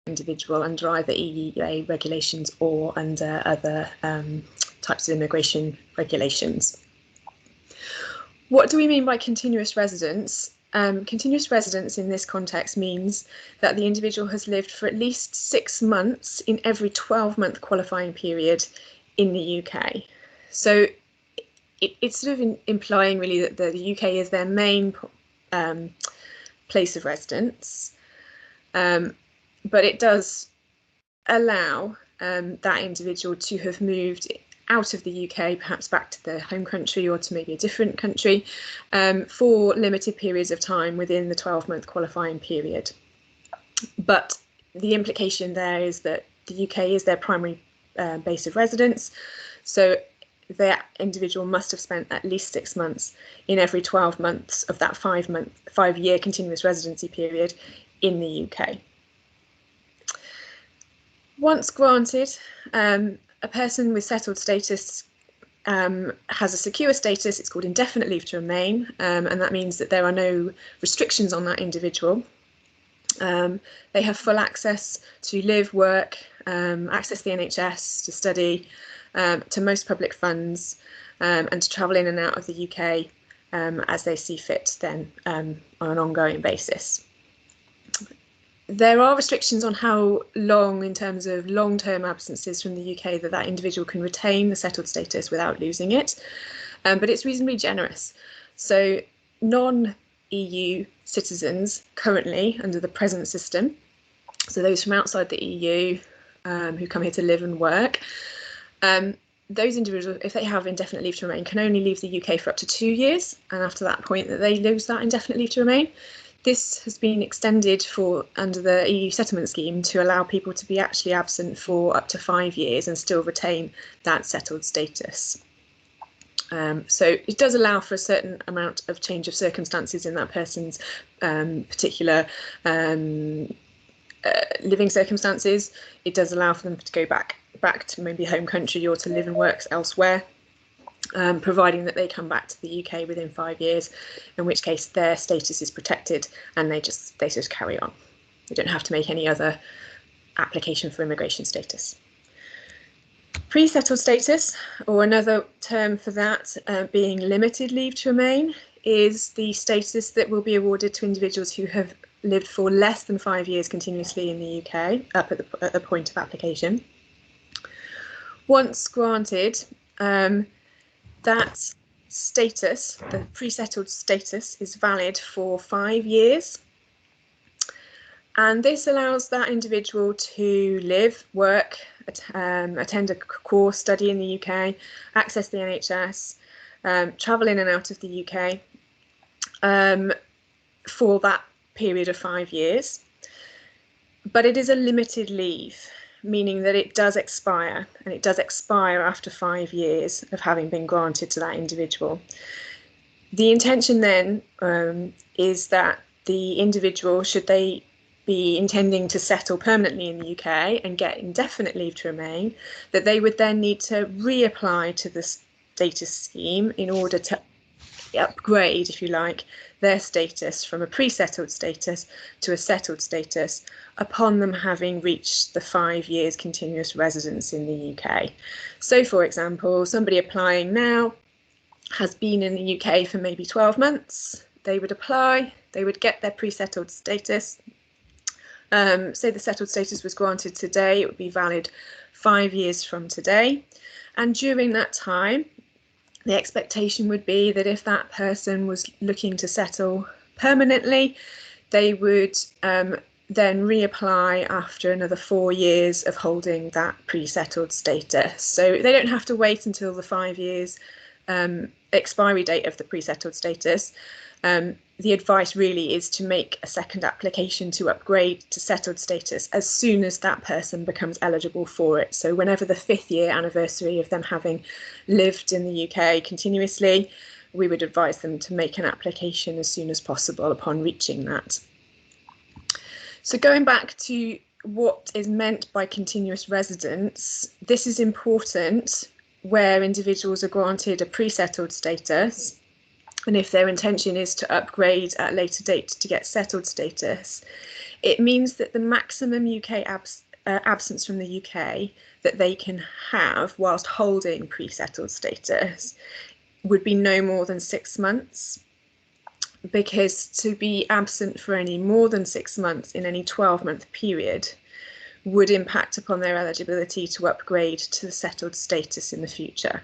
individual under either EEA regulations or under other types of immigration regulations. What do we mean by continuous residence? Continuous residence in this context means that the individual has lived for at least 6 months in every 12-month qualifying period in the UK. So it's sort of implying really that the UK is their main place of residence, but it does allow that individual to have moved out of the UK, perhaps back to their home country or to maybe a different country, for limited periods of time within the 12-month qualifying period. But the implication there is that the UK is their primary base of residence, so that individual must have spent at least 6 months in every 12 months of that 5-year continuous residency period in the UK. Once granted, a person with settled status has a secure status. It's called indefinite leave to remain, and that means that there are no restrictions on that individual. They have full access to live, work, access the NHS, to study, to most public funds, and to travel in and out of the UK as they see fit then on an ongoing basis. There are restrictions on how long, in terms of long-term absences from the UK, that individual can retain the settled status without losing it, but it's reasonably generous. So non-EU citizens currently under the present system, so those from outside the EU who come here to live and work, those individuals, if they have indefinite leave to remain, can only leave the UK for up to 2 years, and after that point that they lose that indefinite leave to remain. This has been extended for under the EU settlement scheme to allow people to be actually absent for up to 5 years and still retain that settled status. So it does allow for a certain amount of change of circumstances in that person's particular living circumstances. It does allow for them to go back to maybe home country or to live and work elsewhere, providing that they come back to the UK within 5 years, in which case their status is protected and they just carry on. They don't have to make any other application for immigration status. Pre-settled status, or another term for that being limited leave to remain, is the status that will be awarded to individuals who have lived for less than 5 years continuously in the UK up at the point of application. Once granted, that status, the pre-settled status, is valid for 5 years, and this allows that individual to live, work, attend a course, study in the UK, access the NHS, travel in and out of the UK for that period of 5 years. But it is a limited leave, meaning that it does expire, and it does expire after 5 years of having been granted to that individual. The intention then is that the individual, should they be intending to settle permanently in the UK and get indefinite leave to remain, that they would then need to reapply to the status scheme in order to upgrade, if you like, their status from a pre-settled status to a settled status upon them having reached the 5 years continuous residence in the UK. So, for example, somebody applying now has been in the UK for maybe 12 months. They would apply, they would get their pre-settled status. Say the settled status was granted today, it would be valid 5 years from today. And during that time, the expectation would be that if that person was looking to settle permanently, they would then reapply after another 4 years of holding that pre-settled status. So they don't have to wait until the 5 years expiry date of the pre-settled status. The advice really is to make a second application to upgrade to settled status as soon as that person becomes eligible for it. So whenever the 5th year anniversary of them having lived in the UK continuously, we would advise them to make an application as soon as possible upon reaching that. So going back to what is meant by continuous residence, this is important where individuals are granted a pre-settled status, and if their intention is to upgrade at a later date to get settled status. It means that the maximum UK absence from the UK that they can have whilst holding pre-settled status would be no more than 6 months, because to be absent for any more than 6 months in any 12-month period would impact upon their eligibility to upgrade to the settled status in the future.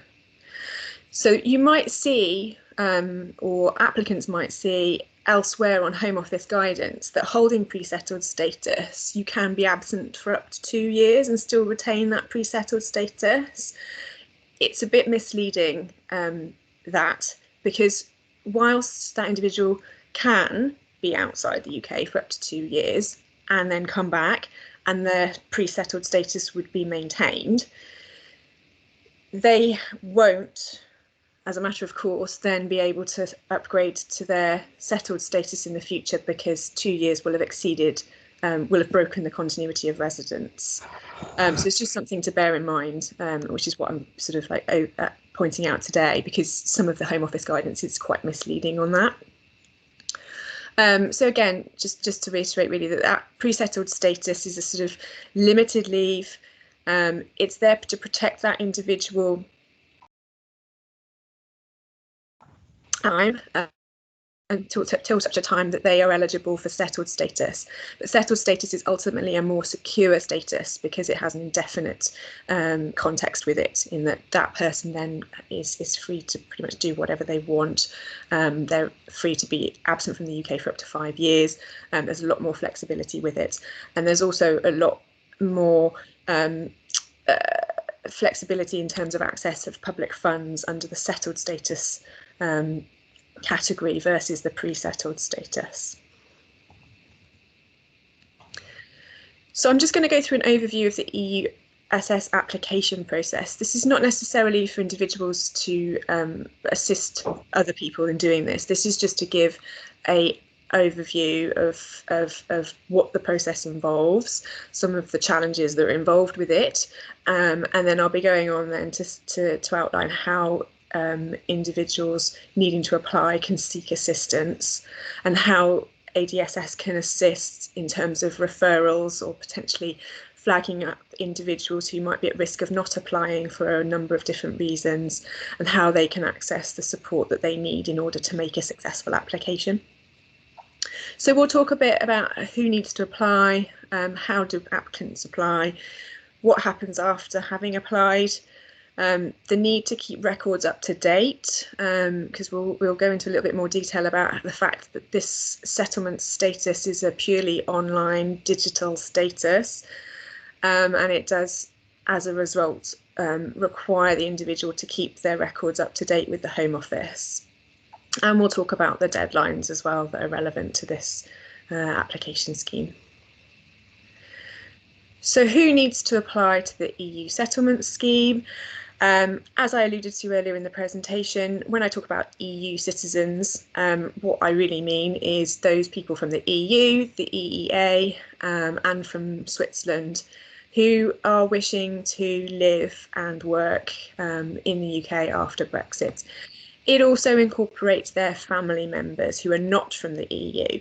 So you might see, or applicants might see elsewhere on Home Office guidance, that holding pre-settled status, you can be absent for up to 2 years and still retain that pre-settled status. It's a bit misleading, that, because whilst that individual can be outside the UK for up to 2 years and then come back and their pre-settled status would be maintained, they won't, as a matter of course, then be able to upgrade to their settled status in the future, because 2 years will have exceeded, will have broken the continuity of residence. So it's just something to bear in mind, which is what I'm sort of like pointing out today, because some of the Home Office guidance is quite misleading on that. So again, just to reiterate really, that pre-settled status is a sort of limited leave. It's there to protect that individual time until such a time that they are eligible for settled status. But settled status is ultimately a more secure status because it has an indefinite context with it, in that that person then is free to pretty much do whatever they want. They're free to be absent from the UK for up to 5 years. There's a lot more flexibility with it, and there's also a lot more flexibility in terms of access of public funds under the settled status category versus the pre-settled status. So I'm just going to go through an overview of the EUSS application process. This is not necessarily for individuals to assist other people in doing this. This is just to give an overview of what the process involves, some of the challenges that are involved with it, and then I'll be going on then to outline how individuals needing to apply can seek assistance, and how ADSS can assist in terms of referrals or potentially flagging up individuals who might be at risk of not applying for a number of different reasons, and how they can access the support that they need in order to make a successful application. So we'll talk a bit about who needs to apply, how do applicants apply, what happens after having applied, the need to keep records up to date, because we'll go into a little bit more detail about the fact that this settlement status is a purely online digital status, and it does, as a result, require the individual to keep their records up to date with the Home Office. And we'll talk about the deadlines as well that are relevant to this application scheme. So who needs to apply to the EU settlement scheme? As I alluded to earlier in the presentation, when I talk about EU citizens, what I really mean is those people from the EU, the EEA, and from Switzerland who are wishing to live and work in the UK after Brexit. It also incorporates their family members who are not from the EU.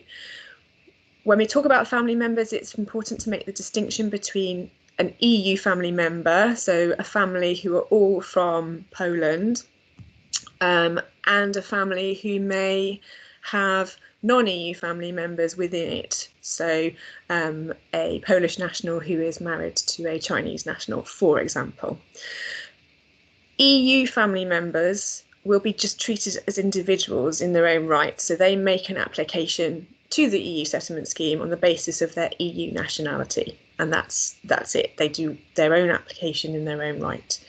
When we talk about family members, it's important to make the distinction between an EU family member, so a family who are all from Poland, and a family who may have non-EU family members within it, so a Polish national who is married to a Chinese national, for example. EU family members will be just treated as individuals in their own right, so they make an application to the EU settlement scheme on the basis of their EU nationality, and that's it. They do their own application in their own right.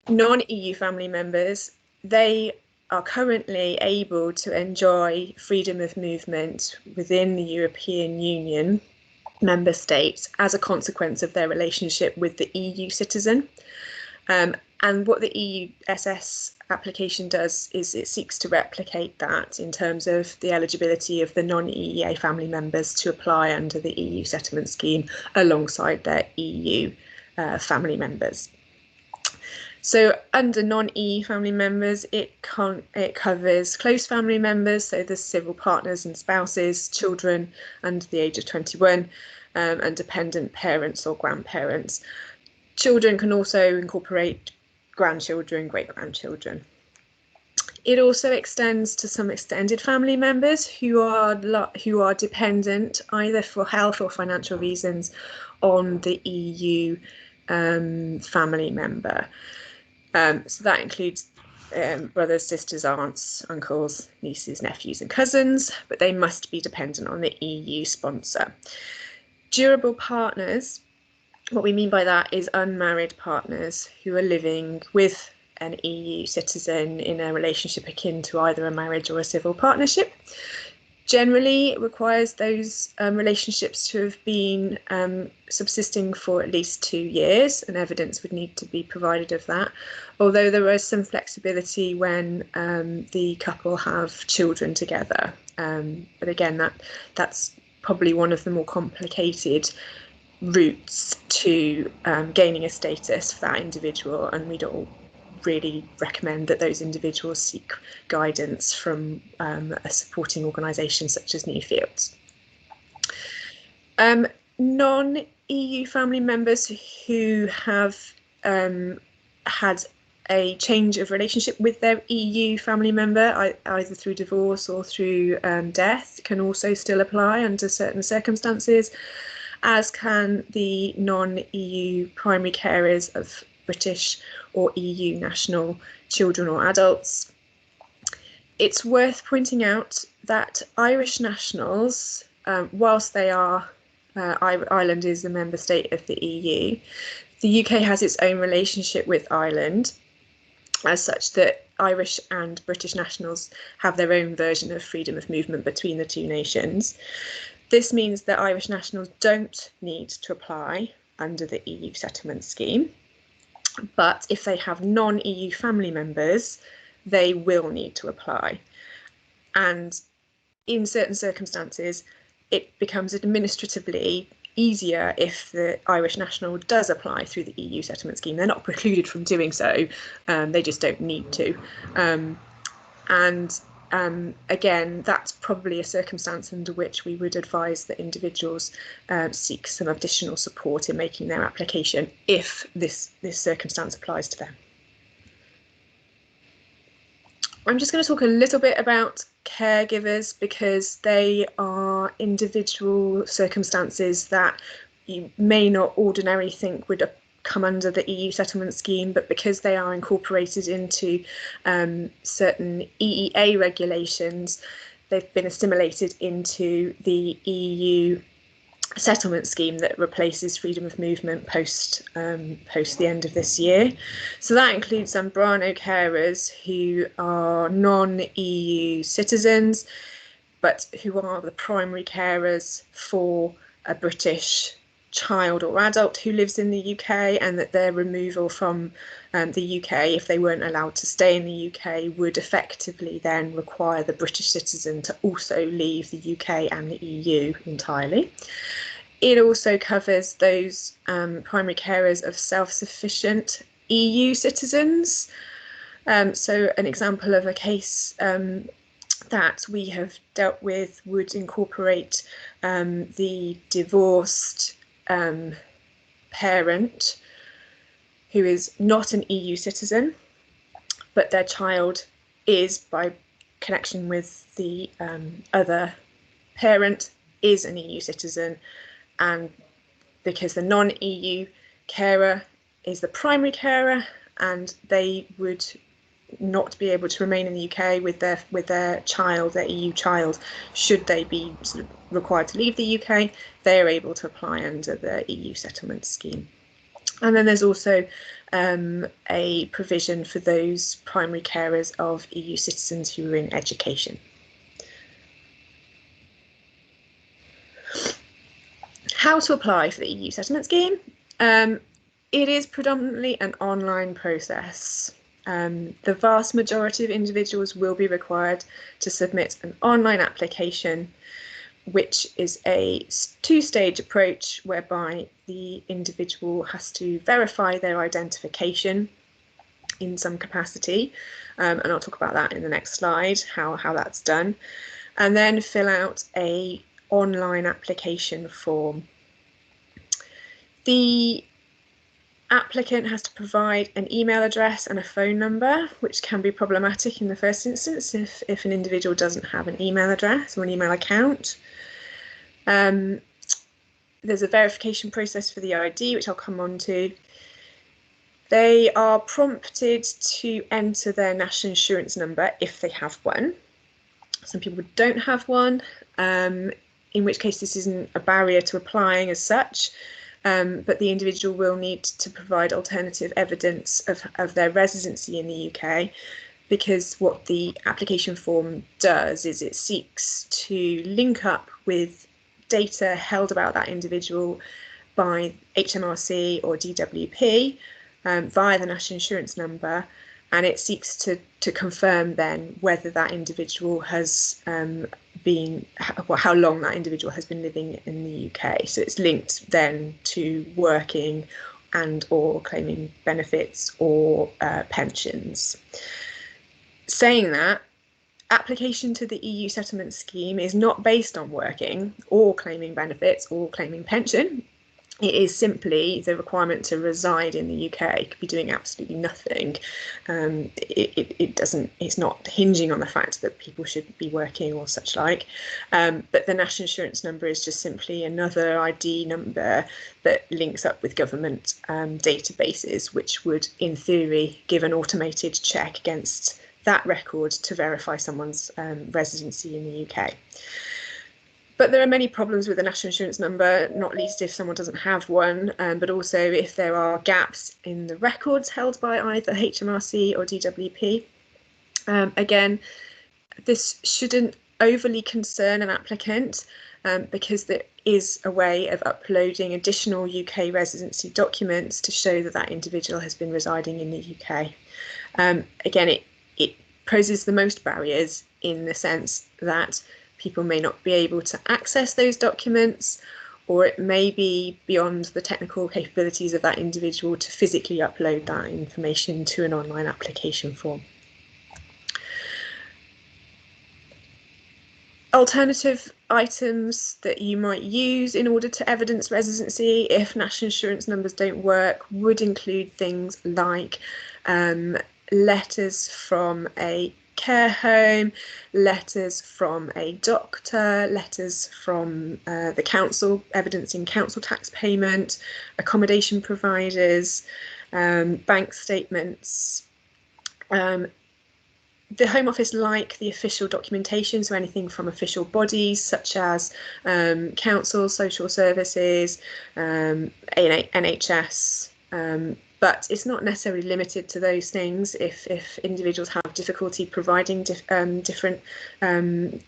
Non-EU family members, they are currently able to enjoy freedom of movement within the European Union member states as a consequence of their relationship with the EU citizen. And what the EUSS application does is it seeks to replicate that in terms of the eligibility of the non-EEA family members to apply under the EU settlement scheme alongside their EU family members. So under non-EU family members, it covers close family members, so the civil partners and spouses, children under the age of 21, and dependent parents or grandparents. Children can also incorporate grandchildren, great-grandchildren. It also extends to some extended family members who are dependent either for health or financial reasons on the EU family member. So that includes brothers, sisters, aunts, uncles, nieces, nephews and cousins, but they must be dependent on the EU sponsor. Durable partners, what we mean by that is unmarried partners who are living with an EU citizen in a relationship akin to either a marriage or a civil partnership. Generally, it requires those relationships to have been subsisting for at least 2 years, and evidence would need to be provided of that, although there is some flexibility when the couple have children together. But again, that's probably one of the more complicated routes to gaining a status for that individual, and we don't really recommend that those individuals seek guidance from a supporting organisation such as Newfields. Non-EU family members who have had a change of relationship with their EU family member, either through divorce or through death, can also still apply under certain circumstances, as can the non-EU primary carers of British or EU national children or adults. It's worth pointing out that Irish nationals, whilst they are, Ireland is a member state of the EU, the UK has its own relationship with Ireland, as such that Irish and British nationals have their own version of freedom of movement between the two nations. This means that Irish nationals don't need to apply under the EU settlement scheme, but if they have non-EU family members, they will need to apply. And in certain circumstances, it becomes administratively easier if the Irish national does apply through the EU settlement scheme. They're not precluded from doing so, they just don't need to. Again, that's probably a circumstance under which we would advise that individuals seek some additional support in making their application if this circumstance applies to them. I'm just going to talk a little bit about caregivers, because they are individual circumstances that you may not ordinarily think would come under the EU settlement scheme, but because they are incorporated into certain EEA regulations, they've been assimilated into the EU settlement scheme that replaces freedom of movement post the end of this year. So that includes Zambrano carers who are non-EU citizens, but who are the primary carers for a British child or adult who lives in the UK, and that their removal from the UK, if they weren't allowed to stay in the UK, would effectively then require the British citizen to also leave the UK and the EU entirely. It also covers those primary carers of self-sufficient EU citizens. So an example of a case that we have dealt with would incorporate the divorced parent who is not an EU citizen, but their child is, by connection with the other parent, is an EU citizen, and because the non-EU carer is the primary carer, and they would not be able to remain in the UK with their child, their EU child, should they be sort of required to leave the UK, they are able to apply under the EU settlement scheme. And then there's also a provision for those primary carers of EU citizens who are in education. How to apply for the EU settlement scheme? It is predominantly an online process. The vast majority of individuals will be required to submit an online application, which is a two-stage approach whereby the individual has to verify their identification. in some capacity, and I'll talk about that in the next slide, how that's done, and then fill out a online application form. The applicant has to provide an email address and a phone number, which can be problematic in the first instance if an individual doesn't have an email address or an email account. There's a verification process for the ID, which I'll come on to. They are prompted to enter their national insurance number if they have one. Some people don't have one, in which case this isn't a barrier to applying as such. But the individual will need to provide alternative evidence of their residency in the UK, because what the application form does is it seeks to link up with data held about that individual by HMRC or DWP via the national insurance number, and it seeks to confirm then whether that individual has how long that individual has been living in the UK. So it's linked then to working and or claiming benefits or pensions. Saying that, application to the EU settlement scheme is not based on working or claiming benefits or claiming pension. It is simply the requirement to reside in the UK. It could be doing absolutely nothing. It's not hinging on the fact that people should be working or such like. But the national insurance number is just simply another ID number that links up with government databases, which would, in theory, give an automated check against that record to verify someone's residency in the UK. But there are many problems with the national insurance number, not least if someone doesn't have one, but also if there are gaps in the records held by either HMRC or DWP. Again, this shouldn't overly concern an applicant because there is a way of uploading additional UK residency documents to show that that individual has been residing in the UK. Again, it poses the most barriers in the sense that people may not be able to access those documents, or it may be beyond the technical capabilities of that individual to physically upload that information to an online application form. Alternative items that you might use in order to evidence residency if national insurance numbers don't work would include things like letters from a care home, letters from a doctor, letters from the council evidencing council tax payment, accommodation providers, bank statements. The Home Office like the official documentation, so anything from official bodies such as council, social services, NHS, but it's not necessarily limited to those things. If individuals have difficulty providing different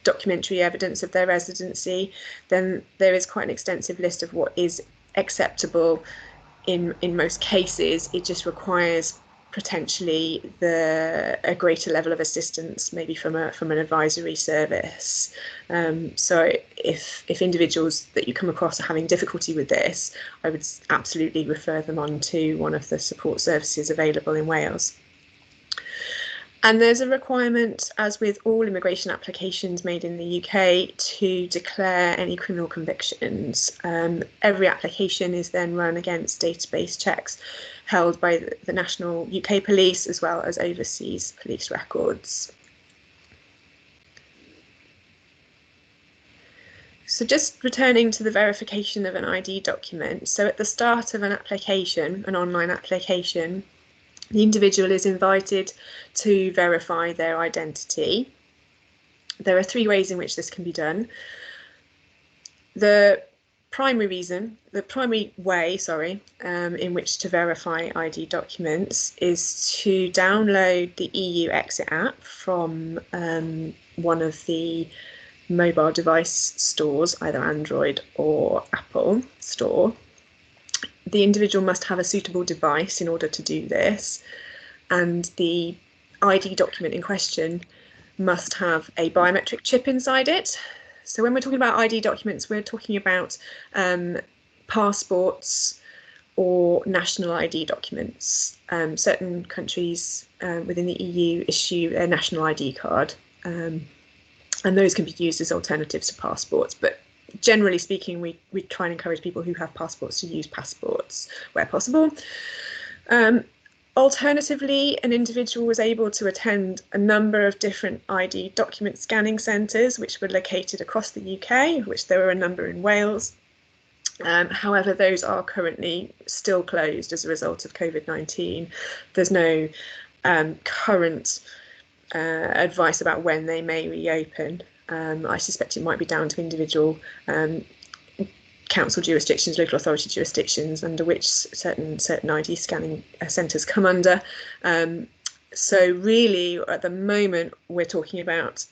documentary evidence of their residency, then there is quite an extensive list of what is acceptable in most cases. It just requires potentially a greater level of assistance, maybe from an advisory service. So if individuals that you come across are having difficulty with this, I would absolutely refer them on to one of the support services available in Wales. And there's a requirement, as with all immigration applications made in the UK, to declare any criminal convictions. Every application is then run against database checks held by the National UK Police as well as overseas police records. So just returning to the verification of an ID document. So at the start of an application, an online application, the individual is invited to verify their identity. There are three ways in which this can be done. The primary way in which to verify ID documents is to download the EU Exit app from one of the mobile device stores, either Android or Apple store. The individual must have a suitable device in order to do this, and the ID document in question must have a biometric chip inside it. So when we're talking about ID documents, we're talking about passports or national ID documents. Certain countries within the EU issue a national ID card, and those can be used as alternatives to passports. But generally speaking, we try and encourage people who have passports to use passports where possible. Alternatively, an individual was able to attend a number of different ID document scanning centres, which were located across the UK, which there were a number in Wales. However, those are currently still closed as a result of COVID-19. There's no current advice about when they may reopen. I suspect it might be down to individual council jurisdictions, local authority jurisdictions, under which certain ID scanning centres come under. So really, at the moment, we're talking about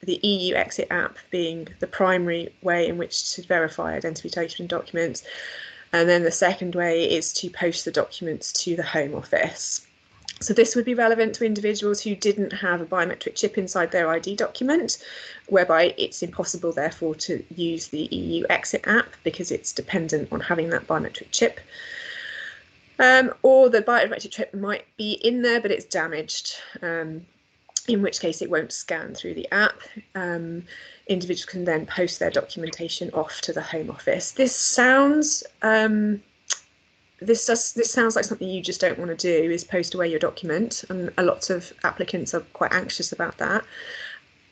the EU Exit app being the primary way in which to verify identification documents. And then the second way is to post the documents to the Home Office. So this would be relevant to individuals who didn't have a biometric chip inside their ID document, whereby it's impossible, therefore, to use the EU Exit app because it's dependent on having that biometric chip. Or the biometric chip might be in there, but it's damaged, in which case it won't scan through the app. Individuals can then post their documentation off to the Home Office. This sounds like something you just don't want to do, is post away your document, and a lot of applicants are quite anxious about that.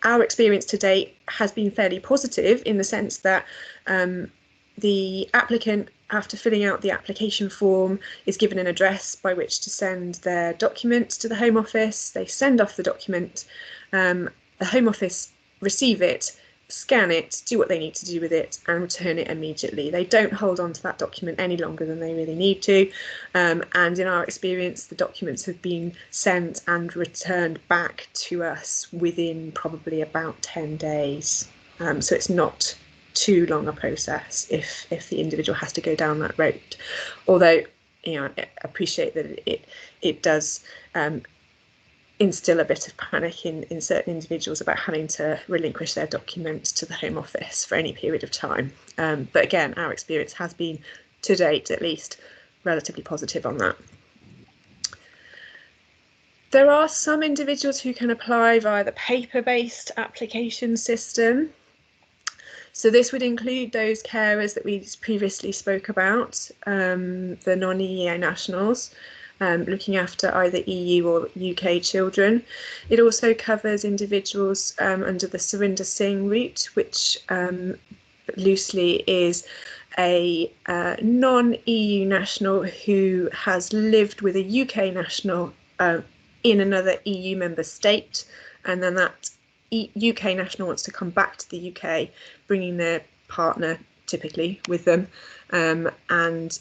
Our experience to date has been fairly positive in the sense that the applicant, after filling out the application form, is given an address by which to send their document to the Home Office. They send off the document, the Home Office receive it, scan it, do what they need to do with it, and return it immediately. They don't hold on to that document any longer than they really need to. And in our experience, the documents have been sent and returned back to us within probably about 10 days. So it's not too long a process if the individual has to go down that road. Although, I appreciate that it does instill a bit of panic in certain individuals about having to relinquish their documents to the Home Office for any period of time. But again, our experience has been, to date at least, relatively positive on that. There are some individuals who can apply via the paper-based application system. So this would include those carers that we previously spoke about, the non-EEA nationals, looking after either EU or UK children. It also covers individuals under the Surinder Singh route, which loosely is a non-EU national who has lived with a UK national in another EU member state, and then that UK national wants to come back to the UK, bringing their partner typically with them, and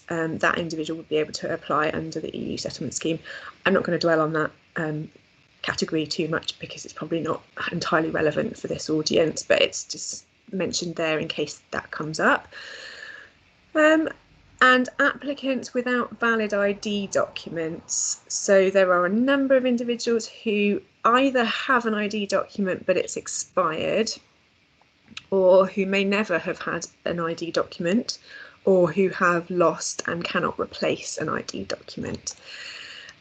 that individual would be able to apply under the EU settlement scheme. I'm not going to dwell on that category too much because it's probably not entirely relevant for this audience, but it's just mentioned there in case that comes up. And applicants without valid ID documents. So there are a number of individuals who either have an ID document but it's expired, or who may never have had an ID document, or who have lost and cannot replace an ID document.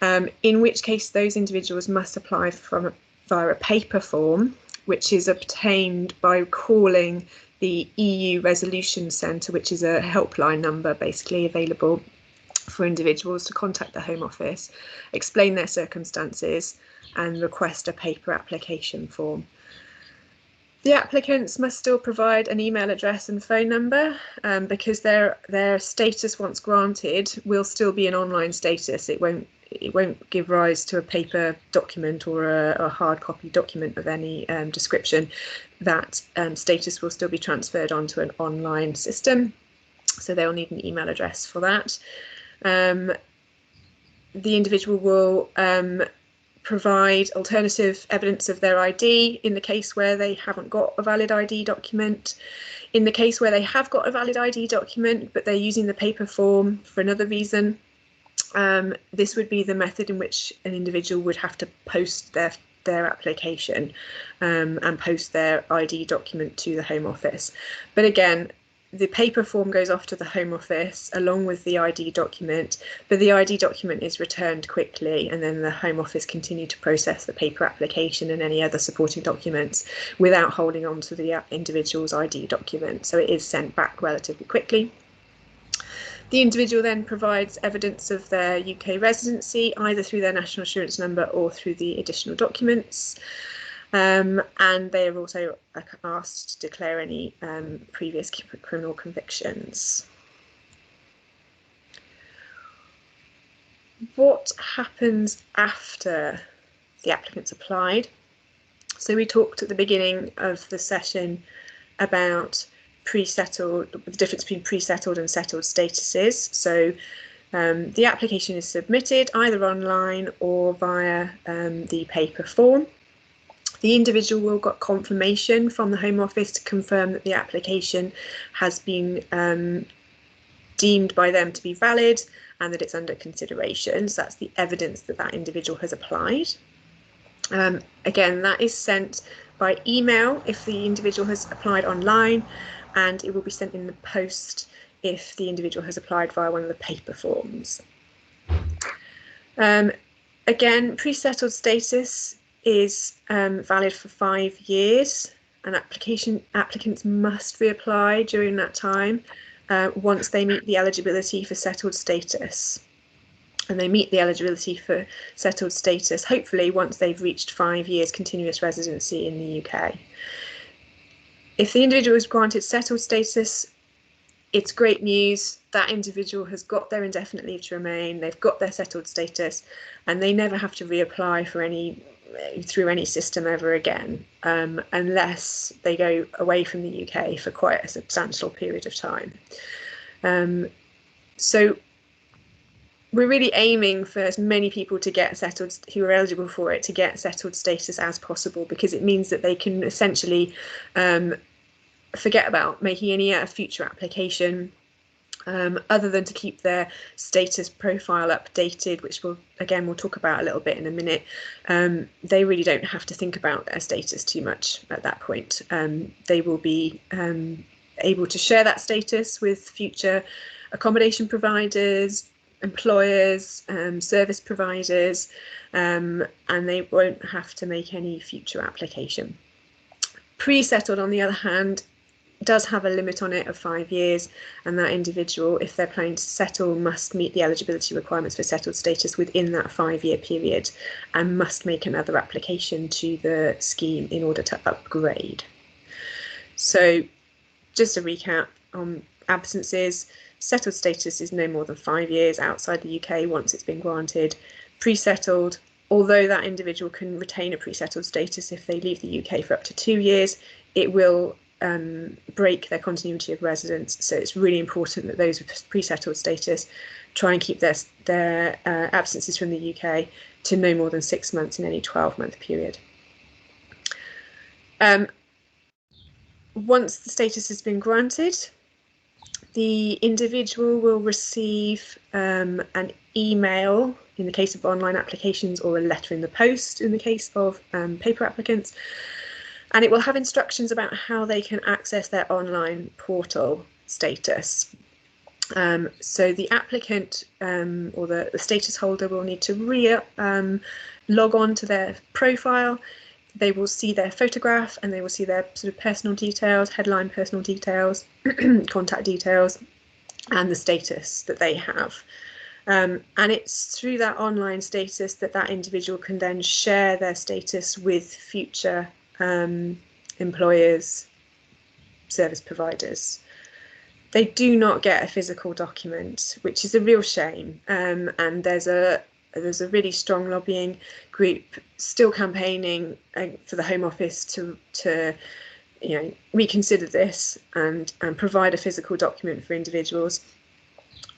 In which case those individuals must apply via a paper form, which is obtained by calling the EU Resolution Centre, which is a helpline number basically available for individuals to contact the Home Office, explain their circumstances and request a paper application form. The applicants must still provide an email address and phone number because their status, once granted, will still be an online status. It won't give rise to a paper document or a hard copy document of any description. That status will still be transferred onto an online system, so they'll need an email address for that. The individual will provide alternative evidence of their ID in the case where they haven't got a valid ID document. In the case where they have got a valid ID document but they're using the paper form for another reason, this would be the method in which an individual would have to post their application and post their ID document to the Home Office. But again, the paper form goes off to the Home Office along with the ID document, but the ID document is returned quickly, and then the Home Office continue to process the paper application and any other supporting documents without holding on to the individual's ID document. So it is sent back relatively quickly. The individual then provides evidence of their UK residency, either through their national insurance number or through the additional documents. And they are also asked to declare any previous criminal convictions. What happens after the applicant's applied? So we talked at the beginning of the session about pre-settled, the difference between pre-settled and settled statuses. So the application is submitted either online or via the paper form. The individual will get confirmation from the Home Office to confirm that the application has been deemed by them to be valid and that it's under consideration. So that's the evidence that that individual has applied. Again, that is sent by email if the individual has applied online, and it will be sent in the post if the individual has applied via one of the paper forms. Again, pre-settled status is valid for 5 years, and applicants must reapply during that time once they meet the eligibility for settled status. And they meet the eligibility for settled status, hopefully, once they've reached 5 years continuous residency in the UK. If the individual is granted settled status, it's great news. That individual has got their indefinite leave to remain, they've got their settled status, and they never have to reapply for through any system ever again, unless they go away from the UK for quite a substantial period of time. So we're really aiming for as many people to get settled, who are eligible for it, to get settled status as possible, because it means that they can essentially forget about making any future application, other than to keep their status profile updated, which we'll talk about a little bit in a minute. They really don't have to think about their status too much at that point. They will be able to share that status with future accommodation providers, employers, service providers, and they won't have to make any future application. Pre-settled, on the other hand, does have a limit on it of 5 years, and that individual, if they're planning to settle, must meet the eligibility requirements for settled status within that 5-year period and must make another application to the scheme in order to upgrade. So just a recap on absences: settled status is no more than 5 years outside the UK once it's been granted. Pre-settled, although that individual can retain a pre-settled status if they leave the UK for up to 2 years, it will break their continuity of residence. So it's really important that those with pre-settled status try and keep their absences from the UK to no more than 6 months in any 12-month period. Once the status has been granted, the individual will receive an email in the case of online applications, or a letter in the post in the case of paper applicants, and it will have instructions about how they can access their online portal status. So the applicant or the status holder will need to log on to their profile. They will see their photograph, and they will see their sort of personal details, headline personal details, contact details, and the status that they have. And it's through that online status that that individual can then share their status with future employers, service providers. They do not get a physical document, which is a real shame. And there's a really strong lobbying group still campaigning for the Home Office to reconsider this and provide a physical document for individuals.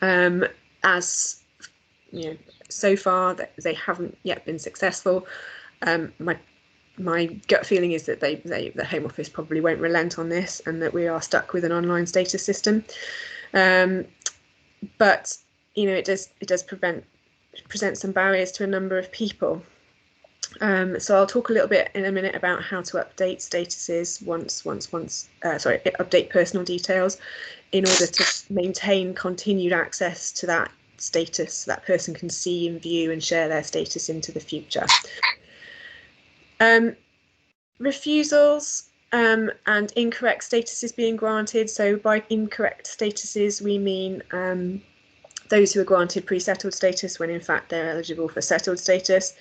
As you know, so far they haven't yet been successful. My gut feeling is that the Home Office probably won't relent on this, and that we are stuck with an online status system. But it does present some barriers to a number of people. So I'll talk a little bit in a minute about how to update statuses update personal details in order to maintain continued access to that status so that person can see and view and share their status into the future. Refusals and incorrect statuses being granted. So by incorrect statuses, we mean those who are granted pre-settled status when in fact they're eligible for settled status.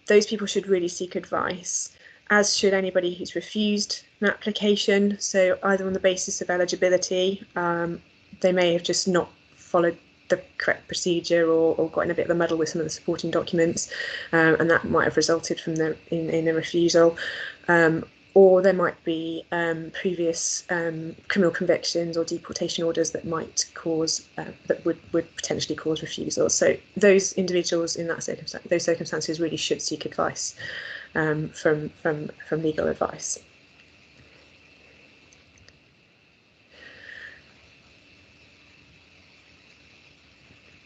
Those people should really seek advice, as should anybody who's refused an application. So either on the basis of eligibility, they may have just not followed the correct procedure or got in a bit of a muddle with some of the supporting documents, and that might have resulted from in a refusal. Or there might be previous criminal convictions or deportation orders that might cause that would potentially cause refusal. So those individuals in those circumstances really should seek advice from legal advice.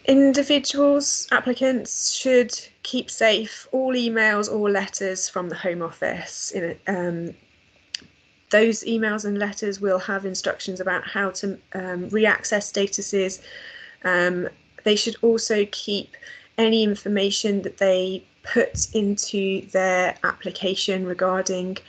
Individuals, applicants, should keep safe all emails or letters from the Home Office. Those emails and letters will have instructions about how to re-access statuses. They should also keep any information that they put into their application regarding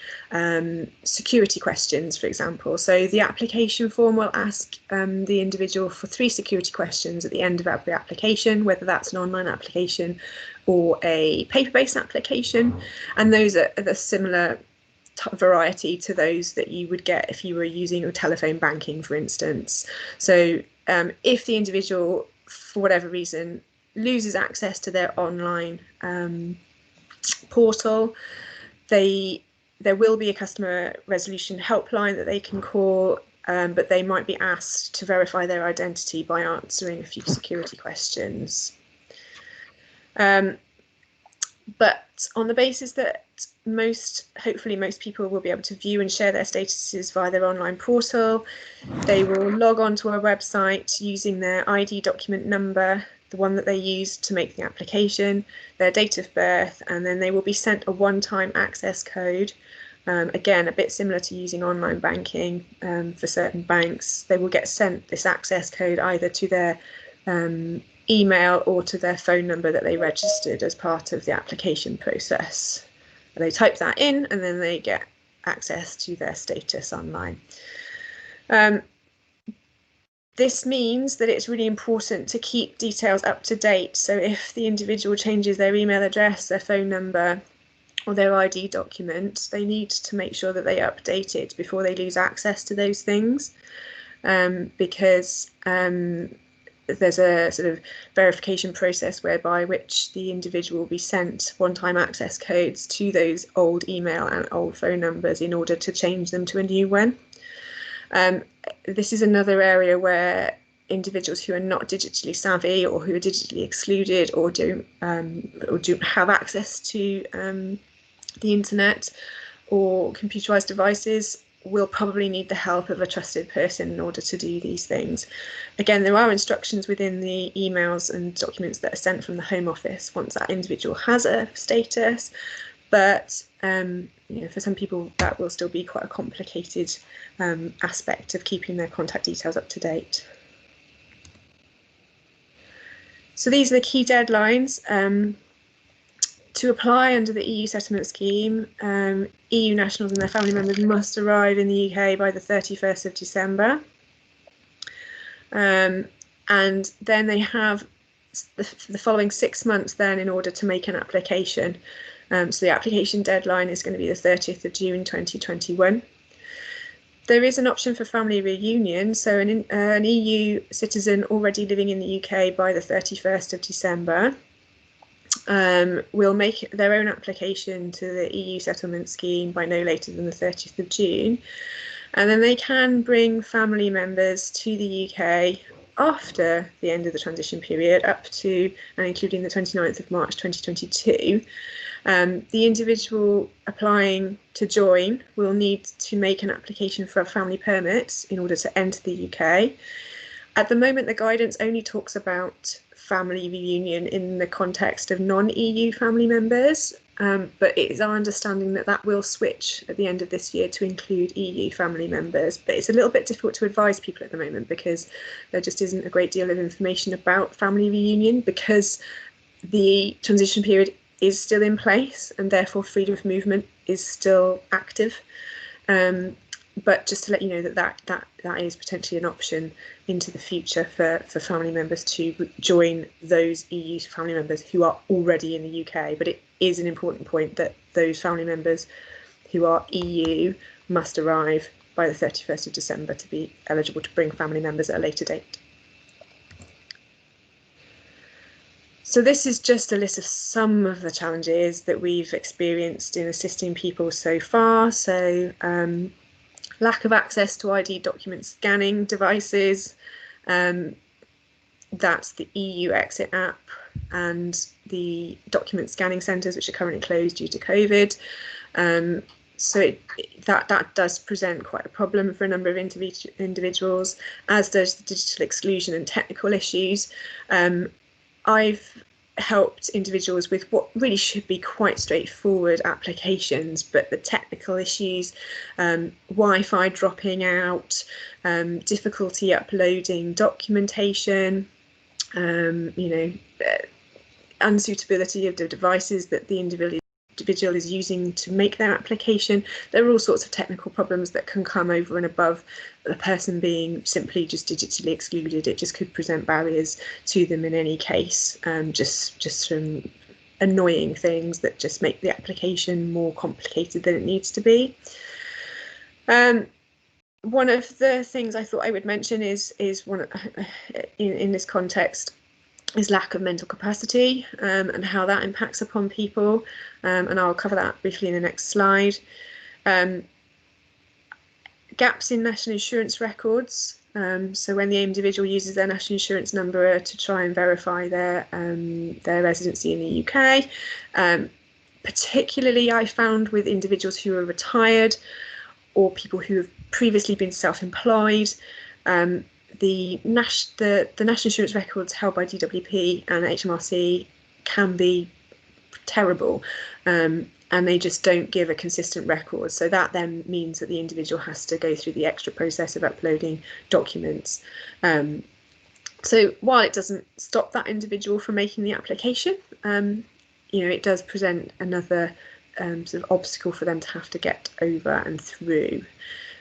security questions, for example. So the application form will ask the individual for 3 security questions at the end of every application, whether that's an online application or a paper-based application, and those are the similar variety to those that you would get if you were using your telephone banking, for instance. So if the individual, for whatever reason, loses access to their online portal, there will be a customer resolution helpline that they can call, but they might be asked to verify their identity by answering a few security questions. But on the basis that hopefully most people will be able to view and share their statuses via their online portal, they will log on to a website using their ID document number, the one that they used to make the application, their date of birth, and then they will be sent a one-time access code. Again, a bit similar to using online banking for certain banks. They will get sent this access code either to their email or to their phone number that they registered as part of the application process. They type that in and then they get access to their status online. This means that it's really important to keep details up to date. So if the individual changes their email address, their phone number, or their ID document, they need to make sure that they update it before they lose access to those things, because there's a sort of verification process whereby which the individual will be sent one-time access codes to those old email and old phone numbers in order to change them to a new one. This is another area where individuals who are not digitally savvy or who are digitally excluded or don't have access to the internet or computerized devices will probably need the help of a trusted person in order to do these things. Again, there are instructions within the emails and documents that are sent from the Home Office once that individual has a status, but for some people that will still be quite a complicated aspect of keeping their contact details up to date. So these are the key deadlines. To apply under the EU settlement scheme, EU nationals and their family members must arrive in the UK by the 31st of December. And then they have the following 6 months then in order to make an application. So the application deadline is going to be the 30th of June 2021. There is an option for family reunion, so an EU citizen already living in the UK by the 31st of December will make their own application to the EU settlement scheme by no later than the 30th of June. And then they can bring family members to the UK after the end of the transition period, up to and including the 29th of March 2022. The individual applying to join will need to make an application for a family permit in order to enter the UK. At the moment, the guidance only talks about family reunion in the context of non-EU family members, but it is our understanding that that will switch at the end of this year to include EU family members. But it's a little bit difficult to advise people at the moment because there just isn't a great deal of information about family reunion, because the transition period is still in place and therefore freedom of movement is still active. But just to let you know that is potentially an option into the future for family members to join those EU family members who are already in the UK. But it is an important point that those family members who are EU must arrive by the 31st of December to be eligible to bring family members at a later date. So this is just a list of some of the challenges that we've experienced in assisting people so far. So lack of access to ID document scanning devices, that's the EU exit app and the document scanning centres, which are currently closed due to COVID. So that does present quite a problem for a number of individuals, as does the digital exclusion and technical issues. I've helped individuals with what really should be quite straightforward applications, but the technical issues, Wi-Fi dropping out, difficulty uploading documentation, unsuitability of the devices that the individual is using to make their application. There are all sorts of technical problems that can come over and above the person being simply just digitally excluded. It just could present barriers to them in any case, just from annoying things that just make the application more complicated than it needs to be. One of the things I thought I would mention is one in this context is lack of mental capacity, and how that impacts upon people, and I'll cover that briefly in the next slide. Gaps in national insurance records, so when the individual uses their national insurance number to try and verify their residency in the UK, particularly I found with individuals who are retired or people who have previously been self-employed. The national insurance records held by DWP and HMRC can be terrible, and they just don't give a consistent record. So that then means that the individual has to go through the extra process of uploading documents. So while it doesn't stop that individual from making the application, it does present another sort of obstacle for them to have to get over and through,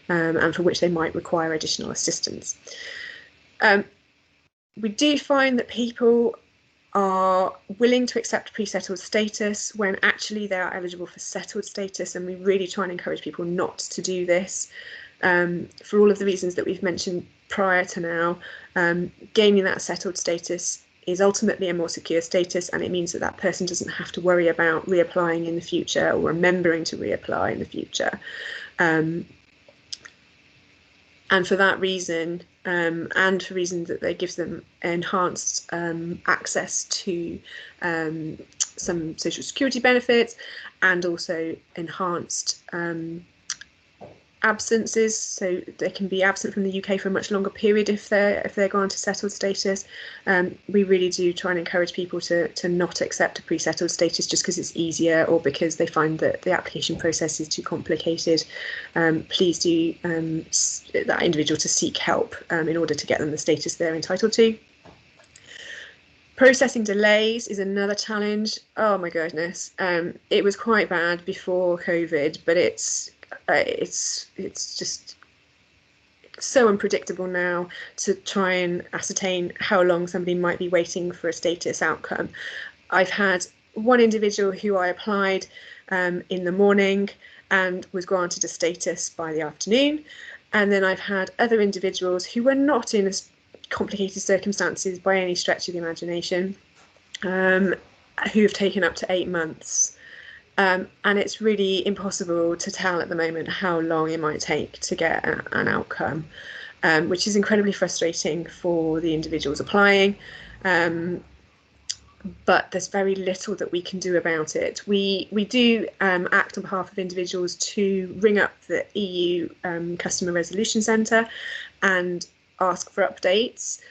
and for which they might require additional assistance. We do find that people are willing to accept pre-settled status when actually they are eligible for settled status, and we really try and encourage people not to do this, for all of the reasons that we've mentioned prior to now. Gaining that settled status is ultimately a more secure status, and it means that that person doesn't have to worry about reapplying in the future or remembering to reapply in the future. And for that reason, and for reasons that they gives them enhanced access to some social security benefits, and also enhanced absences, so they can be absent from the UK for a much longer period if they're granted settled status. We really do try and encourage people to not accept a pre-settled status just because it's easier, or because they find that the application process is too complicated. Please do that individual to seek help in order to get them the status they're entitled to. Processing delays is another challenge. Oh my goodness, it was quite bad before COVID, but it's just so unpredictable now to try and ascertain how long somebody might be waiting for a status outcome. I've had one individual who I applied in the morning and was granted a status by the afternoon, and then I've had other individuals who were not in as complicated circumstances by any stretch of the imagination, who have taken up to 8 months. And it's really impossible to tell at the moment how long it might take to get an outcome, which is incredibly frustrating for the individuals applying. But there's very little that we can do about it. We do act on behalf of individuals to ring up the EU Customer Resolution Centre and ask for updates.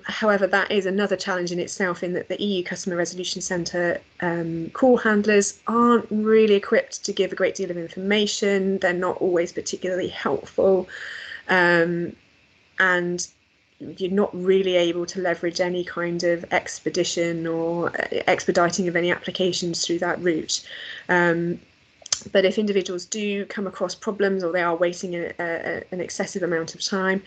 However, that is another challenge in itself, in that the EU Customer Resolution Centre call handlers aren't really equipped to give a great deal of information. They're not always particularly helpful, and you're not really able to leverage any kind of expedition or expediting of any applications through that route. But if individuals do come across problems, or they are waiting an excessive amount of time,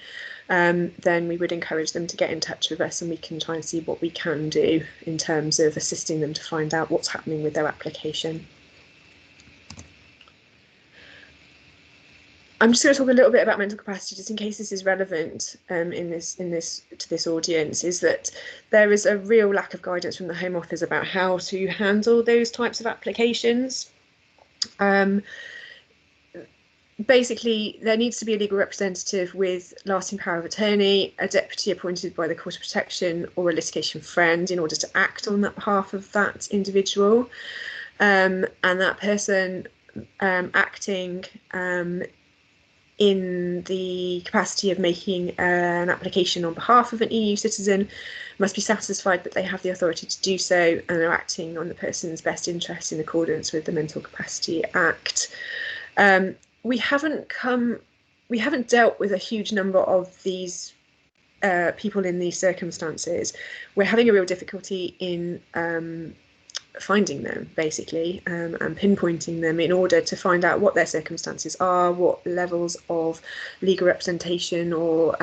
then we would encourage them to get in touch with us, and we can try and see what we can do in terms of assisting them to find out what's happening with their application. I'm just going to talk a little bit about mental capacity, just in case this is relevant to this audience. Is that there is a real lack of guidance from the Home Office about how to handle those types of applications. Basically, there needs to be a legal representative with lasting power of attorney, a deputy appointed by the Court of Protection, or a litigation friend in order to act on that behalf of that individual. And that person acting in the capacity of making an application on behalf of an EU citizen must be satisfied that they have the authority to do so and are acting on the person's best interest in accordance with the Mental Capacity Act. We haven't dealt with a huge number of these people in these circumstances. We're having a real difficulty in finding them, basically, and pinpointing them in order to find out what their circumstances are, what levels of legal representation or